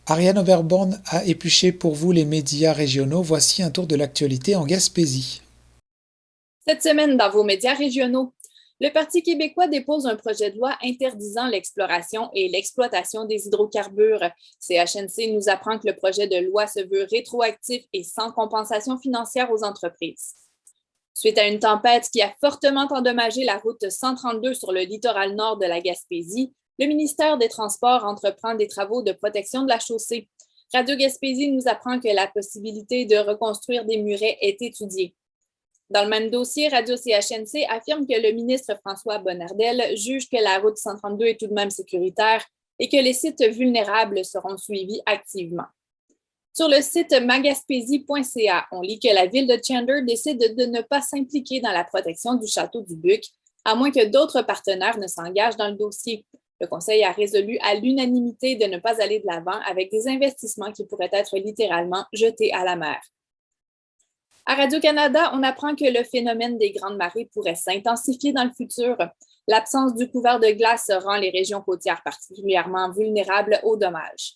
Ariane Oberborn a épluché pour vous les médias régionaux. Voici un tour de l'actualité en Gaspésie. Cette semaine, dans vos médias régionaux, le Parti québécois dépose un projet de loi interdisant l'exploration et l'exploitation des hydrocarbures. CHNC nous apprend que le projet de loi se veut rétroactif et sans compensation financière aux entreprises. Suite à une tempête qui a fortement endommagé la route 132 sur le littoral nord de la Gaspésie, le ministère des Transports entreprend des travaux de protection de la chaussée. Radio Gaspésie nous apprend que la possibilité de reconstruire des murets est étudiée. Dans le même dossier, Radio CHNC affirme que le ministre François Bonnardel juge que la route 132 est tout de même sécuritaire et que les sites vulnérables seront suivis activement. Sur le site magaspésie.ca, on lit que la ville de Chandler décide de ne pas s'impliquer dans la protection du château du Buc, à moins que d'autres partenaires ne s'engagent dans le dossier. Le conseil a résolu à l'unanimité de ne pas aller de l'avant avec des investissements qui pourraient être littéralement jetés à la mer. À Radio-Canada, on apprend que le phénomène des grandes marées pourrait s'intensifier dans le futur. L'absence du couvert de glace rend les régions côtières particulièrement vulnérables aux dommages.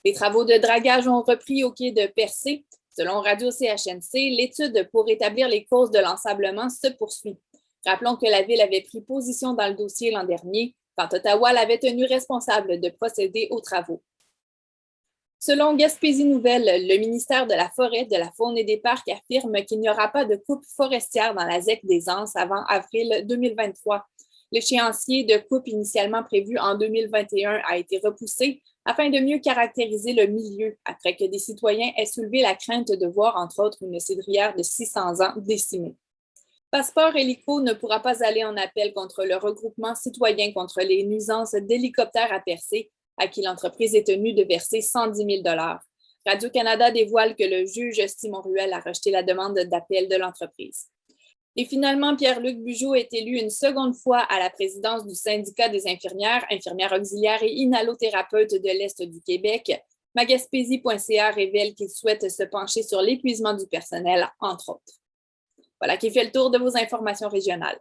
Les travaux de dragage ont repris au quai de Percé. Selon Radio-CHNC, l'étude pour établir les causes de l'ensablement se poursuit. Rappelons que la Ville avait pris position dans le dossier l'an dernier, quand Ottawa l'avait tenu responsable de procéder aux travaux. Selon Gaspésie Nouvelle, le ministère de la Forêt, de la Faune et des Parcs affirme qu'il n'y aura pas de coupe forestière dans la ZEC des Anses avant avril 2023. L'échéancier de coupe initialement prévu en 2021 a été repoussé afin de mieux caractériser le milieu, après que des citoyens aient soulevé la crainte de voir, entre autres, une cédrière de 600 ans décimée. Passeport Hélico ne pourra pas aller en appel contre le regroupement citoyen contre les nuisances d'hélicoptères à Percé, à qui l'entreprise est tenue de verser 110 000 $ Radio-Canada dévoile que le juge Simon Ruel a rejeté la demande d'appel de l'entreprise. Et finalement, Pierre-Luc Bugeaud est élu une seconde fois à la présidence du syndicat des infirmières, infirmières auxiliaires et inhalothérapeutes de l'Est du Québec. Magaspésie.ca révèle qu'il souhaite se pencher sur l'épuisement du personnel, entre autres. Voilà qui fait le tour de vos informations régionales.